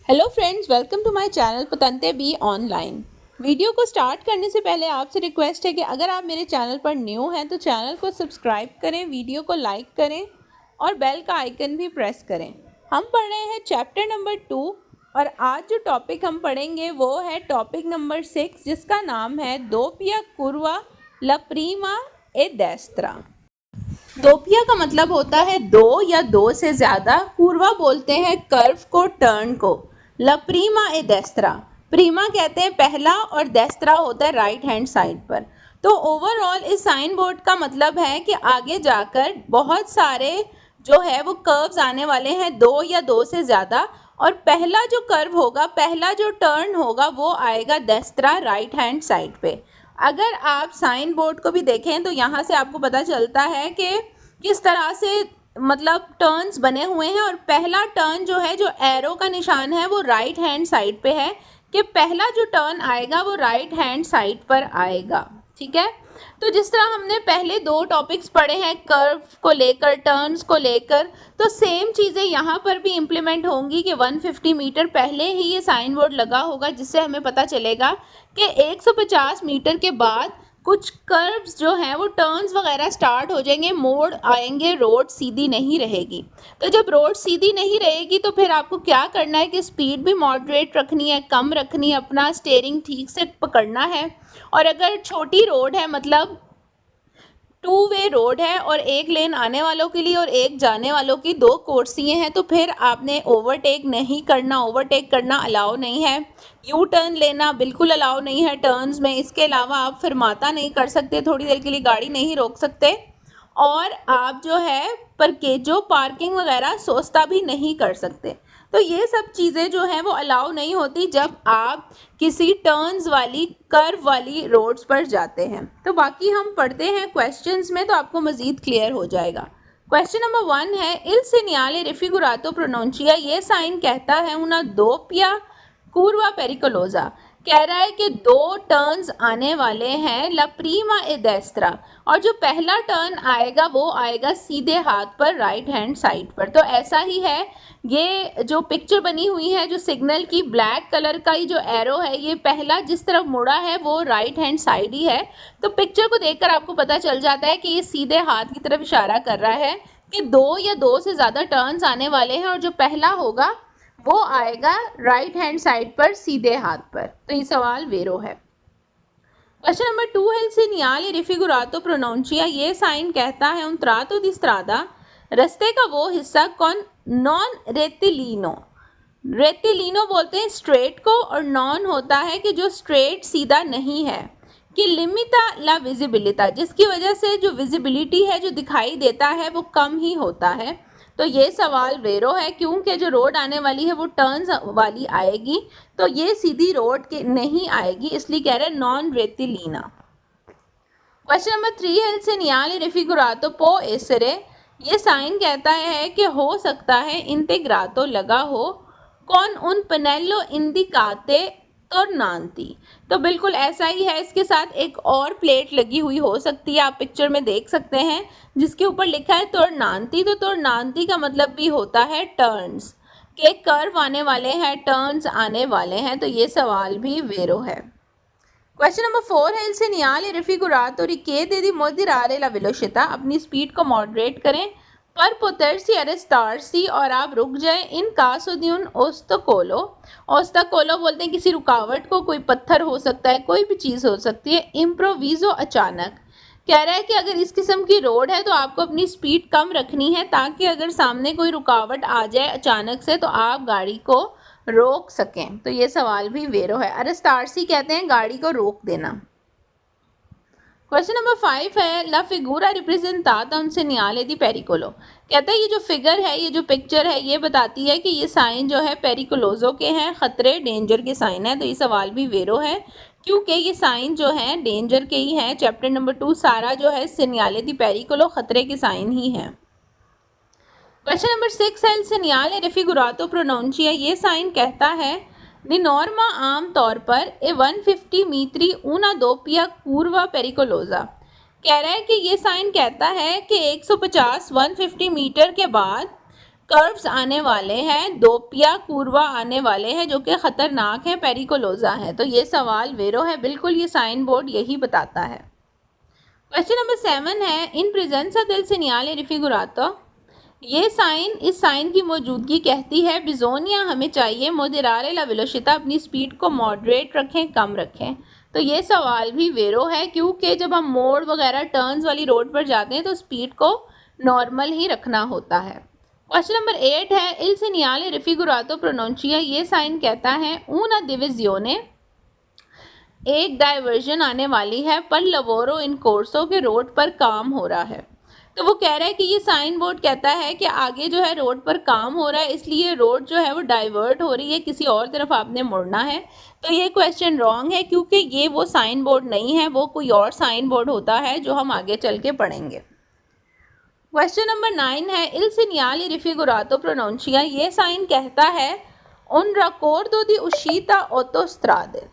Hello friends, welcome to my channel पतंते be online. Video को start करने से पहले आपसे रिक्वेस्ट है कि अगर आप मेरे चैनल पर न्यू हैं तो चैनल को सब्सक्राइब करें, वीडियो को लाइक करें और बेल का आइकन भी प्रेस करें। हम पढ़ रहे हैं चैप्टर नंबर 2 और आज जो टॉपिक हम पढ़ेंगे वो है टॉपिक नंबर 6, जिसका नाम है दोपिया कुर्वा ला प्रीमा ए डेस्त्रा। दोपिया का मतलब होता है दो या दो से ज्यादा, पूर्वा बोलते हैं कर्व को, टर्न को। ला प्रीमा ए डेस्त्रा, प्रीमा कहते हैं पहला और डेस्त्रा होता है राइट हैंड साइड पर। तो ओवरऑल इस साइन बोर्ड का मतलब है कि आगे जाकर बहुत सारे जो है वो कर्व्स आने वाले हैं, दो या दो से ज़्यादा, और पहला जो कर्व होगा, पहला जो टर्न होगा वो आएगा डेस्त्रा राइट हैंड साइड पे। अगर आप साइन बोर्ड को भी देखें तो यहाँ से आपको पता चलता है कि किस तरह से मतलब टर्न्स बने हुए हैं, और पहला टर्न जो है, जो एरो का निशान है वो राइट हैंड साइड पे है, कि पहला जो टर्न आएगा वो राइट हैंड साइड पर आएगा। ठीक है, तो जिस तरह हमने पहले दो टॉपिक्स पढ़े हैं कर्व को लेकर, टर्न्स को लेकर, तो सेम चीज़ें यहाँ पर भी इम्प्लीमेंट होंगी कि 150 मीटर पहले ही ये साइन बोर्ड लगा होगा, जिससे हमें पता चलेगा कि 150 मीटर के बाद कुछ कर्व्स जो हैं वो टर्न्स वगैरह स्टार्ट हो जाएंगे, मोड़ आएंगे, रोड सीधी नहीं रहेगी। तो जब रोड सीधी नहीं रहेगी तो फिर आपको क्या करना है कि स्पीड भी मॉडरेट रखनी है, कम रखनी है, अपना स्टीयरिंग ठीक से पकड़ना है। और अगर छोटी रोड है, मतलब 2 वे रोड है और एक लेन आने वालों के लिए और एक जाने वालों की, दो कुर्सियाँ हैं, तो फिर आपने ओवरटेक नहीं करना, ओवरटेक करना अलाउ नहीं है। यू टर्न लेना बिल्कुल अलाउ नहीं है टर्न्स में। इसके अलावा आप फिरमाता नहीं कर सकते, थोड़ी देर के लिए गाड़ी नहीं रोक सकते, और आप जो है परकेजो पार्किंग वगैरह सोचता भी नहीं कर सकते। तो ये सब चीज़ें जो हैं वो अलाउ नहीं होती जब आप किसी टर्न्स वाली, कर्व वाली रोड्स पर जाते हैं। तो बाकी हम पढ़ते हैं क्वेश्चंस में, तो आपको मज़ीद क्लियर हो जाएगा। क्वेश्चन नंबर 1 है इल सीनियाले रिफिगुरातो प्रोनोंचिया, ये साइन कहता है उना दोपिया कुर्वा पेरिकोलोजा। कह रहा है कि दो टर्न्स आने वाले हैं ला प्रीमा ए डेस्त्रा, और जो पहला टर्न आएगा वो आएगा सीधे हाथ पर, राइट हैंड साइड पर। तो ऐसा ही है, ये जो पिक्चर बनी हुई है, जो सिग्नल की ब्लैक कलर का ही जो एरो है, ये पहला जिस तरफ मुड़ा है वो राइट हैंड साइड ही है। तो पिक्चर को देखकर आपको पता चल जाता है कि ये सीधे हाथ की तरफ इशारा कर रहा है कि दो या दो से ज़्यादा टर्न्स आने वाले हैं, और जो पहला होगा वो आएगा राइट हैंड साइड पर, सीधे हाथ पर। तो ये सवाल वेरो है। क्वेश्चन नंबर 2 है सीनियाले रिफिगुरातो प्रोनोंचिया, ये साइन कहता है उन त्रातो दी स्ट्रादा, रास्ते का वो हिस्सा कौन नॉन रेतिलीनो। रेतिलीनो बोलते हैं स्ट्रेट को, और नॉन होता है कि जो स्ट्रेट सीधा नहीं है, कि लिमिटा ला विजिबिलिटा, जिसकी वजह से जो विजिबिलिटी है, जो दिखाई देता है, वो कम ही होता है। तो ये सवाल वेरो है, क्योंकि जो रोड आने वाली है वो टर्न्स वाली आएगी, तो ये सीधी रोड के नहीं आएगी, इसलिए कह रहे हैं नॉन रेतिलीना। क्वेश्चन नंबर 3 है सीनियाले रिफिगुरातो पो एसरे, ये साइन कहता है कि हो सकता है इंटेग्रातो लगा हो कौन उन पनेलो इंडिकाते टोर्नांती। तो बिल्कुल ऐसा ही है, इसके साथ एक और प्लेट लगी हुई हो सकती है, आप पिक्चर में देख सकते हैं, जिसके ऊपर लिखा है टोर्नांती। तो टोर्नांती का मतलब भी होता है टर्न्स, के कर्व आने वाले हैं, टर्न्स आने वाले हैं। तो ये सवाल भी वेरो है। क्वेश्चन नंबर 4 है इल सीनियाले रिफिगुरातो रिchiede di moderare la velocità, अपनी स्पीड को मॉडरेट करें, पर पोतरसी अरेस्टारसी, और आप रुक जाएं, इन कासो दी उन ओस्ताकोलो। ओस्ताकोलो बोलते हैं किसी रुकावट को, कोई पत्थर हो सकता है, कोई भी चीज़ हो सकती है। इम्प्रोविजो अचानक, कह रहा है कि अगर इस किस्म की रोड है तो आपको अपनी स्पीड कम रखनी है, ताकि अगर सामने कोई रुकावट आ जाए अचानक से तो आप गाड़ी को रोक सकें। तो ये सवाल भी वेरो है। अरेस्टारसी कहते हैं गाड़ी को रोक देना। क्वेश्चन नंबर 5 है ला फिगूरा रिप्रेजेंटाता उन सीनियाले दी पेरिकोलो, कहता है ये जो फिगर है, ये जो पिक्चर है, ये बताती है कि ये साइन जो है पेरिकोलोजो के हैं, खतरे, डेंजर के साइन है। तो ये सवाल भी वेरो है, क्योंकि ये साइन जो है डेंजर के ही हैं। चैप्टर नंबर 2 सारा जो है सीनियाले दी पेरिकोलो, खतरे के साइन ही हैं। क्वेश्चन नंबर 6 है सीनियाले रिफिगुरातो प्रोनोंचिया, ये साइन कहता है दी नॉर्मा आम तौर पर ए 150 मीत्री ऊना दोपिया कुर्वा पेरिकोलोजा। कह रहा है कि ये साइन कहता है कि 150 150 मीटर के बाद कर्व्स आने वाले हैं, दोपिया पूर्वा आने वाले हैं जो कि खतरनाक है, पेरिकोलोजा है। तो ये सवाल वेरो है, बिल्कुल ये साइन बोर्ड यही बताता है। क्वेश्चन नंबर 7 है, इन प्रेजेंसा del segnale raffigurato, ये साइन, इस साइन की मौजूदगी कहती है बिजोनिया हमें चाहिए मोदिरारे ला वेलोसिटा, अपनी स्पीड को मॉडरेट रखें, कम रखें। तो ये सवाल भी वेरो है, क्योंकि जब हम मोड़ वगैरह टर्न्स वाली रोड पर जाते हैं तो स्पीड को नॉर्मल ही रखना होता है। क्वेश्चन नंबर 8 है, इल segnale raffigurato pronuncia, ये साइन कहता है una divisione, एक डाइवर्जन आने वाली है, पर लवोरो इन कोर्सो के रोड पर काम हो रहा है। तो वो कह रहा है कि ये साइन बोर्ड कहता है कि आगे जो है रोड पर काम हो रहा है, इसलिए रोड जो है वो डाइवर्ट हो रही है, किसी और तरफ आपने मुड़ना है। तो ये क्वेश्चन रॉन्ग है, क्योंकि ये वो साइन बोर्ड नहीं है, वो कोई और साइन बोर्ड होता है जो हम आगे चल के पढ़ेंगे। क्वेश्चन नंबर 9 है, इल segnale raffigurato pronuncia, ये साइन कहता है un raccordo di uscita autostradale,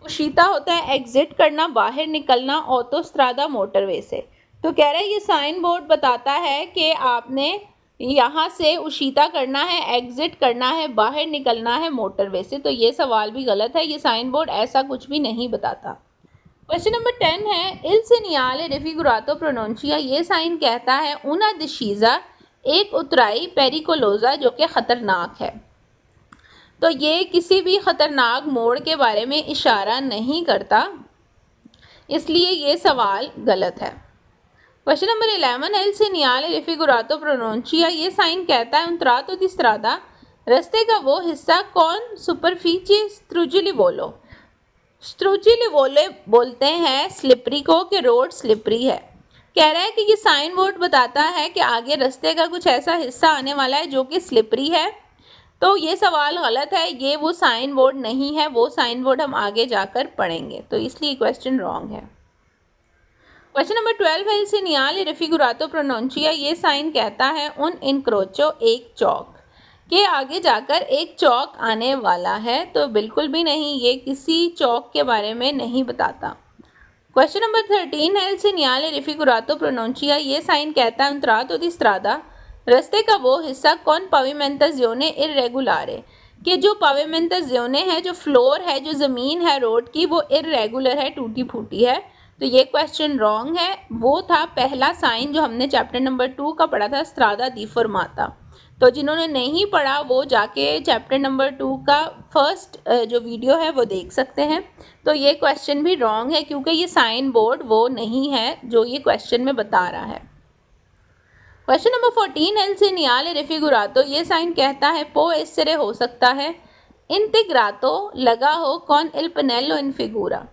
उशीता होता है एग्जिट करना, बाहर निकलना, ऑटोस्ट्रादा मोटरवे से। तो कह रहा है ये साइन बोर्ड बताता है कि आपने यहाँ से उशीता करना है, एग्जिट करना है, बाहर निकलना है मोटरवे से। तो ये सवाल भी गलत है, ये साइन बोर्ड ऐसा कुछ भी नहीं बताता। क्वेश्चन नंबर 10 है, इल segnale raffigurato pronuncia, ये साइन कहता है una discesa, एक उतराई, पेरिकोलोजा जो कि खतरनाक है। तो ये किसी भी खतरनाक मोड़ के बारे में इशारा नहीं करता, इसलिए ये सवाल गलत है। क्वेश्चन नंबर 11 है, इल segnale raffigurato pronuncia, ये साइन कहता है un tratto di strada, रास्ते का वो हिस्सा कौन सुपरफिcie strugilevole, स्ट्रूजिलिवोले बोलते हैं स्लिपरी को, कि रोड स्लिपरी है। कह रहा है कि ये साइन बोर्ड बताता है कि आगे रास्ते का कुछ ऐसा हिस्सा आने वाला है जो कि स्लिपरी है। तो ये सवाल गलत है, ये वो साइन बोर्ड नहीं है, वो साइन बोर्ड हम आगे जाकर पढ़ेंगे, तो इसलिए क्वेश्चन रॉन्ग है। क्वेश्चन नंबर 12 है, इल segnale raffigurato pronuncia, ये साइन कहता है un incrocio, एक चौक, के आगे जाकर एक चौक आने वाला है। तो बिल्कुल भी नहीं, ये किसी चौक के बारे में नहीं बताता। क्वेश्चन नंबर 13 है, इल segnale raffigurato pronuncia, ये साइन कहता है un tratto di strada, रास्ते का वो हिस्सा कौन pavimentazione irregolare, कि जो pavimentazione है, जो फ्लोर है, जो ज़मीन है रोड की, वो irregular है, टूटी फूटी है। तो ये क्वेश्चन रॉन्ग है, वो था पहला साइन जो हमने चैप्टर नंबर 2 का पढ़ा था, strada di formata। तो जिन्होंने नहीं पढ़ा वो जाके चैप्टर नंबर 2 का फर्स्ट जो वीडियो है वो देख सकते हैं। तो ये क्वेश्चन भी रॉन्ग है, क्योंकि ये साइन बोर्ड वो नहीं है जो ये क्वेश्चन में बता रहा है। क्वेश्चन नंबर 14 है, इल segnale raffigurato, ये साइन कहता है पो essere हो सकता है integrato, लगा हो कौन il pannello in figura।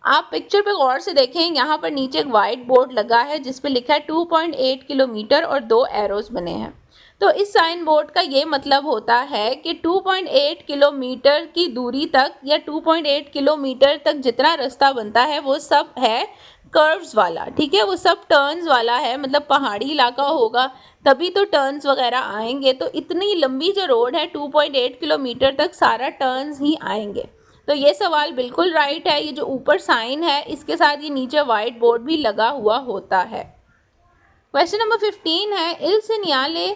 आप पिक्चर पे गौर से देखें, यहाँ पर नीचे एक वाइट बोर्ड लगा है जिस पे लिखा है 2.8 किलोमीटर और 2 एरोज बने हैं। तो इस साइन बोर्ड का ये मतलब होता है कि 2.8 किलोमीटर की दूरी तक या 2.8 किलोमीटर तक जितना रास्ता बनता है वो सब है कर्व्स वाला, ठीक है, वो सब टर्न्स वाला है, मतलब पहाड़ी इलाका होगा तभी तो टर्न्स वगैरह आएंगे। तो इतनी लंबी जो रोड है 2.8 किलोमीटर तक सारा टर्न्स ही आएंगे। तो ये सवाल बिल्कुल राइट है। ये जो ऊपर साइन है इसके साथ ये नीचे वाइट बोर्ड भी लगा हुआ होता है। क्वेश्चन नंबर 15 है, इल segnale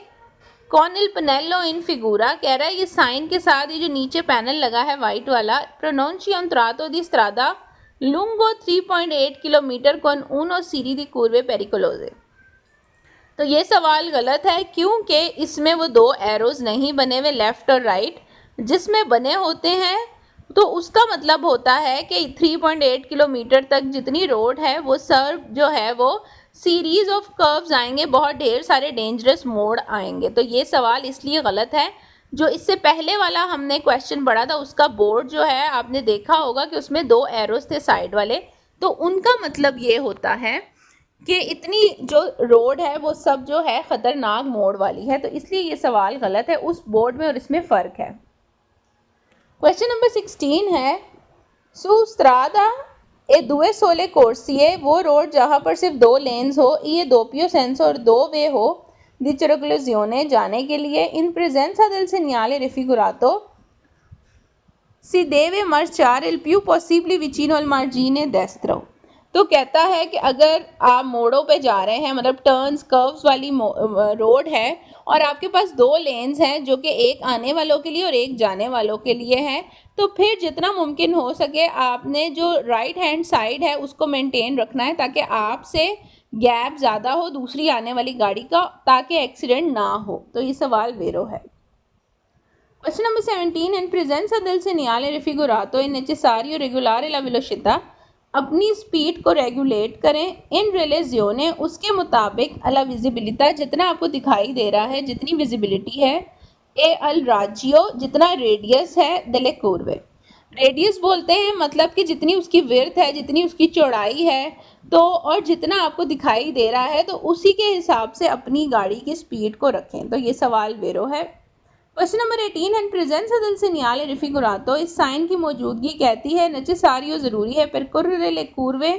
कौन il pannello in figura, कह रहा है ये साइन के साथ ये जो नीचे पैनल लगा है वाइट वाला, pronuncia un tratto di strada lungo 3.8 kilometre con uno serie di curve pericolose। तो ये सवाल गलत है, क्योंकि इसमें वो दो एरोज नहीं बने हुए लेफ्ट और राइट, जिसमें बने होते हैं तो उसका मतलब होता है कि 3.8 किलोमीटर तक जितनी रोड है वो सर्व जो है वो सीरीज ऑफ कर्व्स आएंगे, बहुत ढेर सारे डेंजरस मोड़ आएंगे। तो ये सवाल इसलिए गलत है। जो इससे पहले वाला हमने क्वेश्चन पढ़ा था उसका बोर्ड जो है आपने देखा होगा कि उसमें 2 एरोज थे साइड वाले, तो उनका मतलब ये होता है कि इतनी जो रोड है वो सब जो है ख़तरनाक मोड़ वाली है। तो इसलिए ये सवाल गलत है, उस बोर्ड में और इसमें फ़र्क है। क्वेश्चन नंबर 16 है, सु स्ट्रादा ए दुए सोले कोर्सिए, वो रोड जहाँ पर सिर्फ 2 लेन्स हो, ये दोपियो सेंस और 2 वे हो दी circolazione जाने के लिए, इन presenza del segnale raffigurato si deve marciare il più possibile vicino al margine destro। तो कहता है कि अगर आप मोड़ों पे जा रहे हैं, मतलब टर्न्स कर्व्स वाली रोड है और आपके पास 2 लेन्स हैं जो कि एक आने वालों के लिए और एक जाने वालों के लिए है, तो फिर जितना मुमकिन हो सके आपने जो राइट हैंड साइड है उसको मेंटेन रखना है ताकि आपसे गैप ज़्यादा हो दूसरी आने वाली गाड़ी का, ताकि एक्सीडेंट ना हो। तो ये सवाल वेरो है। Question number 17 in presenza del segnale raffigurato è necessario regolare la velocità। अपनी स्पीड को रेगुलेट करें इन रिलेजियोने, उसके मुताबिक अला विजिबिलिटा, जितना आपको दिखाई दे रहा है, जितनी विजिबिलिटी है, ए अल राजियो, जितना रेडियस है, दले कोर्वे। रेडियस बोलते हैं मतलब कि जितनी उसकी विड्थ है, जितनी उसकी चौड़ाई है, तो और जितना आपको दिखाई दे रहा है, तो उसी के हिसाब से अपनी गाड़ी की स्पीड को रखें। तो ये सवाल वेरो है। क्वेश्चन नंबर 18 है प्रेजेंस del segnale raffigurato, इस साइन की मौजूदगी कहती है नेसेसारियो ज़रूरी है percorrere le curve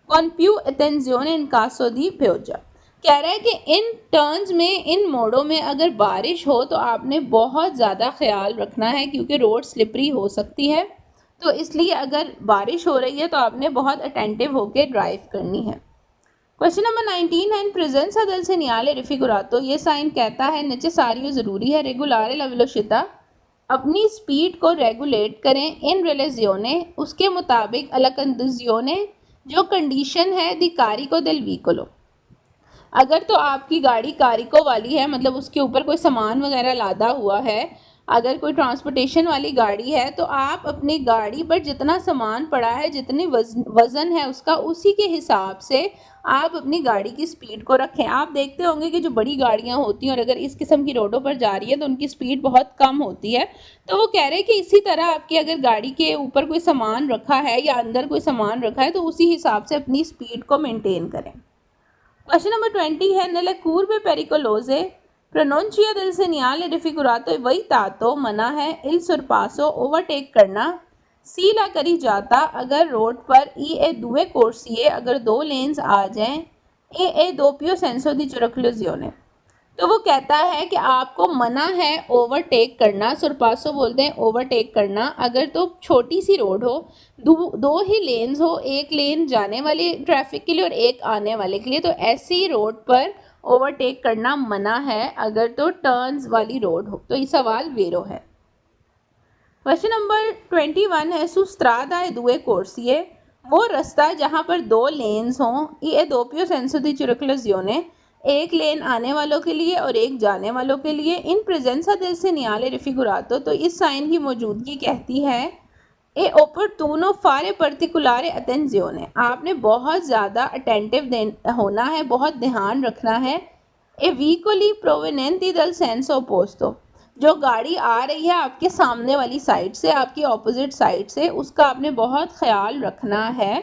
con più attenzione in caso di pioggia। कह रहा है कि इन टर्न्स में, इन मोड़ों में अगर बारिश हो तो आपने बहुत ज़्यादा ख्याल रखना है क्योंकि रोड स्लिपरी हो सकती है, तो इसलिए अगर बारिश हो रही है तो आपने बहुत अटेंटिव होकर ड्राइव करनी है। क्वेश्चन नंबर 19 है इन प्रेजेंसा del segnale raffigurato, ये साइन कहता है नेसेसारियो ज़रूरी है रेगुलारे la velocità, अपनी स्पीड को रेगुलेट करें इन रिलेजियोने, उसके मुताबिक अला कंडीजियोने, जो कंडीशन है दी कारिको del vicolo। अगर तो आपकी गाड़ी कारिको वाली है, मतलब उसके ऊपर कोई सामान वगैरह लादा हुआ है, अगर कोई ट्रांसपोर्टेशन वाली गाड़ी है, तो आप अपनी गाड़ी पर जितना सामान पड़ा है, जितनी वज़न है उसका, उसी के हिसाब से आप अपनी गाड़ी की स्पीड को रखें। आप देखते होंगे कि जो बड़ी गाड़ियां होती हैं और अगर इस किस्म की रोडों पर जा रही है तो उनकी स्पीड बहुत कम होती है। तो वो कह रहे हैं कि इसी तरह आपकी अगर गाड़ी के ऊपर कोई सामान रखा है या अंदर कोई सामान रखा है तो उसी हिसाब से अपनी स्पीड को मेंटेन करें। क्वेश्चन नंबर 20 है nelle curve pericolose pronuncia del segnale raffigurato वही तातो मना है il sorpasso ओवरटेक करना सीला करी जाता अगर रोड पर ए दुए कोर्सिए, अगर 2 लेन्स आ जाएं, ए दोपियो सेंसो दी चुरक्लूजियोने। तो वो कहता है कि आपको मना है ओवरटेक करना, सुरपासो बोलते हैं ओवरटेक करना, अगर तो छोटी सी रोड हो, 2 ही लेन्स हो, एक लेन जाने वाले ट्रैफिक के लिए और एक आने वाले के लिए, तो ऐसी रोड पर ओवरटेक करना मना है अगर तो टर्न्स वाली रोड हो। तो ये सवाल वेरो है। क्वेश्चन नंबर 21 है सुस्त्रादा ए दुए कोर्सिए, वो रास्ता जहाँ पर 2 लेन्स हों, ये दोपियो सेंसो दी चुरक्लूजियोने, एक लेन आने वालों के लिए और एक जाने वालों के लिए इन प्रेजेंसा del segnale raffigurato, तो इस साइन की मौजूदगी कहती है ए opportuno fare particolare attenzione, आपने बहुत ज़्यादा अटेंटिव होना है, बहुत ध्यान रखना है। ए veicoli provenienti dal senso opposto, जो गाड़ी आ रही है आपके सामने वाली साइड से, आपकी ऑपोजिट साइड से, उसका आपने बहुत ख्याल रखना है।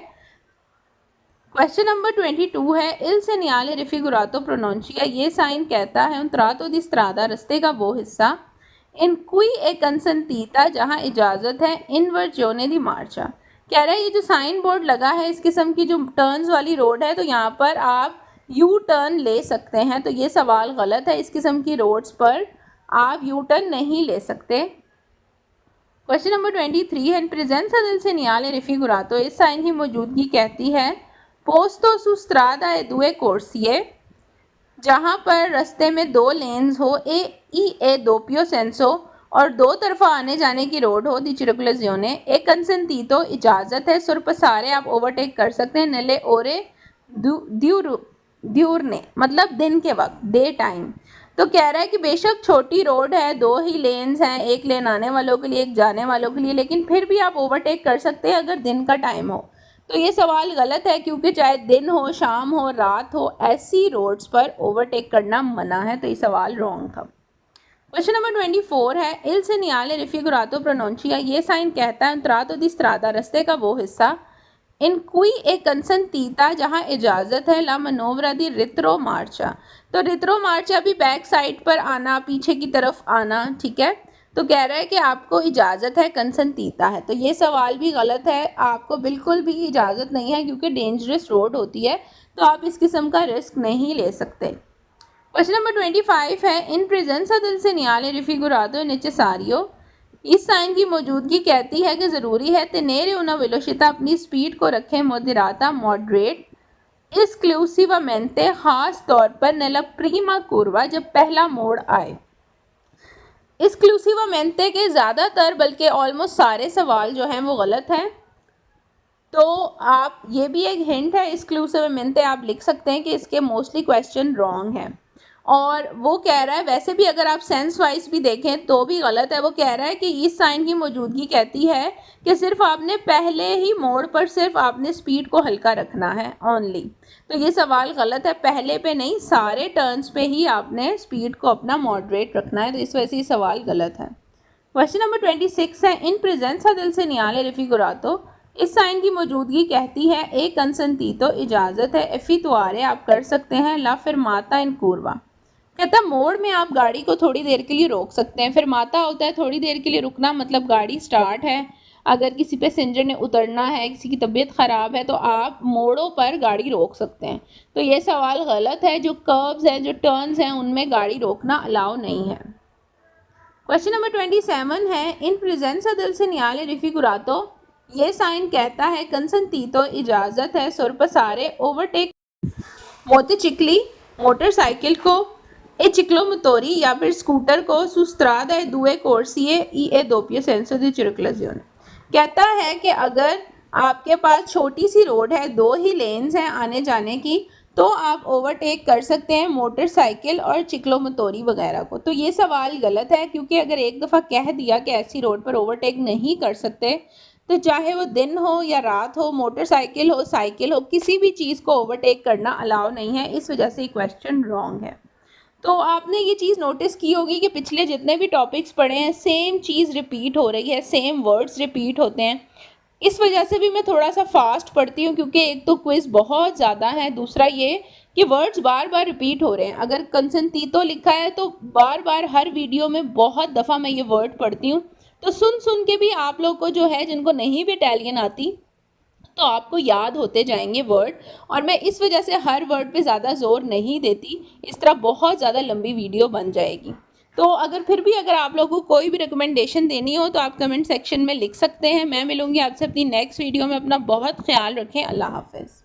क्वेश्चन नंबर 22 है il segnale raffigurato pronuncia, ये साइन कहता है un tratto di strada, रास्ते का वो हिस्सा, in cui è consentita, जहाँ इजाज़त है, inversione di marcia। कह रहा है ये जो साइन बोर्ड लगा है, इस किस्म की जो टर्न्स वाली रोड है, तो यहाँ पर आप यू टर्न ले सकते हैं। तो ये सवाल गलत है, इस किस्म की रोड्स पर आप यू टर्न नहीं ले सकते। क्वेश्चन नंबर 23 है प्रेजेंसा del segnale raffigurato, इस साइन की मौजूदगी कहती है पोस्तो su strada e due corsie, जहाँ पर रास्ते में 2 लेन्स हो, ए दोपियो सेंसो, और 2 तरफा आने जाने की रोड हो, दी चिरकुलजियोने, एक कंसेंटीतो इजाज़त है, सुरपसारे आप ओवरटेक कर सकते हैं, नले ओरे द्यूरने मतलब दिन के वक्त, डे टाइम। तो कह रहा है कि बेशक छोटी रोड है, 2 ही लेन्स हैं, एक लेन आने वालों के लिए, एक जाने वालों के लिए, लेकिन फिर भी आप ओवरटेक कर सकते हैं अगर दिन का टाइम हो। तो ये सवाल गलत है क्योंकि चाहे दिन हो, शाम हो, रात हो, ऐसी रोड्स पर ओवरटेक करना मना है। तो ये सवाल रॉन्ग था। क्वेश्चन नंबर 24 है il segnale raffigurato pronuncia, ये साइन कहता है un tratto di strada, रास्ते का वो हिस्सा, इन cui è consentita, जहाँ इजाज़त है, ला मनोवरा दी रित्रो मार्चा। तो रित्रो मार्चा भी बैक साइड पर आना, पीछे की तरफ आना, ठीक है। तो कह रहा है कि आपको इजाज़त है, कंसंटीता है। तो ये सवाल भी गलत है, आपको बिल्कुल भी इजाज़त नहीं है क्योंकि डेंजरस रोड होती है, तो आप इस किस्म का रिस्क नहीं ले सकते। क्वेश्चन नंबर 25 है इन प्रेजेंसा del segnale raffigurato necessario, इस साइन की मौजूदगी कहती है कि ज़रूरी है tenere una velocità अपनी स्पीड को रखें moderata मॉडरेट exclusivamente खास तौर पर nella prima curva जब पहला मोड़ आए। exclusivamente के ज़्यादातर बल्कि ऑलमोस्ट सारे सवाल जो हैं वो गलत हैं, तो आप ये भी एक हिंट है, exclusivamente आप लिख सकते हैं कि इसके मोस्टली क्वेश्चन रॉन्ग हैं। और वो कह रहा है, वैसे भी अगर आप सेंस वाइज भी देखें तो भी गलत है। वो कह रहा है कि इस साइन की मौजूदगी कहती है कि सिर्फ आपने पहले ही मोड़ पर सिर्फ आपने स्पीड को हल्का रखना है ओनली। तो ये सवाल गलत है, पहले पे नहीं सारे टर्न्स पे ही आपने स्पीड को अपना मॉडरेट रखना है, तो इस वजह से ये सवाल गलत है। क्वेश्चन नंबर 26 है, इन प्रेजेंसा del segnale raffigurato इस साइन की मौजूदगी कहती है ए कंसेंटीतो इजाज़त है एफितुआरे आप कर सकते हैं ला fermata in curva। कहता है मोड़ में आप गाड़ी को थोड़ी देर के लिए रोक सकते हैं। फिर माता होता है थोड़ी देर के लिए रुकना, मतलब गाड़ी स्टार्ट है, अगर किसी पैसेंजर ने उतरना है, किसी की तबीयत ख़राब है, तो आप मोड़ों पर गाड़ी रोक सकते हैं। तो ये सवाल गलत है, जो कर्व्स हैं, जो टर्न्स हैं, उनमें गाड़ी रोकना अलाउ नहीं है। क्वेश्चन नंबर 27 है, इन प्रेजेंसा del segnale raffigurato ये साइन कहता है कंसेंटीतो इजाज़त है sorpassare ओवरटेक मोटरसाइकिल मोटरसाइकिल को ए चिक्लोमोटोरी या फिर स्कूटर को सुस्त्रादा है दुए कोर्सिए ई ए दोपियो सेंसो दी चिरक्लाजियोन। कहता है कि अगर आपके पास छोटी सी रोड है, दो ही लेन्स हैं आने जाने की, तो आप ओवरटेक कर सकते हैं मोटरसाइकिल और चिक्लोमोटोरी वगैरह को। तो ये सवाल गलत है, क्योंकि अगर एक दफ़ा कह दिया कि ऐसी रोड पर ओवरटेक नहीं कर सकते, तो चाहे वो दिन हो या रात हो, मोटरसाइकिल हो, साइकिल हो, किसी भी चीज़ को ओवरटेक करना अलाउ नहीं है। इस वजह से ये क्वेश्चन रॉन्ग है। तो आपने ये चीज़ नोटिस की होगी कि पिछले जितने भी टॉपिक्स पढ़े हैं सेम चीज़ रिपीट हो रही है, सेम वर्ड्स रिपीट होते हैं। इस वजह से भी मैं थोड़ा सा फास्ट पढ़ती हूँ, क्योंकि एक तो क्विज़ बहुत ज़्यादा है, दूसरा ये कि वर्ड्स बार बार रिपीट हो रहे हैं। अगर कंसेंटीतो लिखा है तो बार बार हर वीडियो में बहुत दफ़ा मैं ये वर्ड पढ़ती हूँ, तो सुन सुन के भी आप लोग को जो है, जिनको नहीं भी इटालियन आती, तो आपको याद होते जाएंगे वर्ड। और मैं इस वजह से हर वर्ड पे ज़्यादा ज़ोर नहीं देती, इस तरह बहुत ज़्यादा लंबी वीडियो बन जाएगी। तो अगर आप लोगों को कोई भी रिकमेंडेशन देनी हो तो आप कमेंट सेक्शन में लिख सकते हैं। मैं मिलूँगी आपसे अपनी नेक्स्ट वीडियो में। अपना बहुत ख्याल रखें। अल्लाह हाफ़िज़।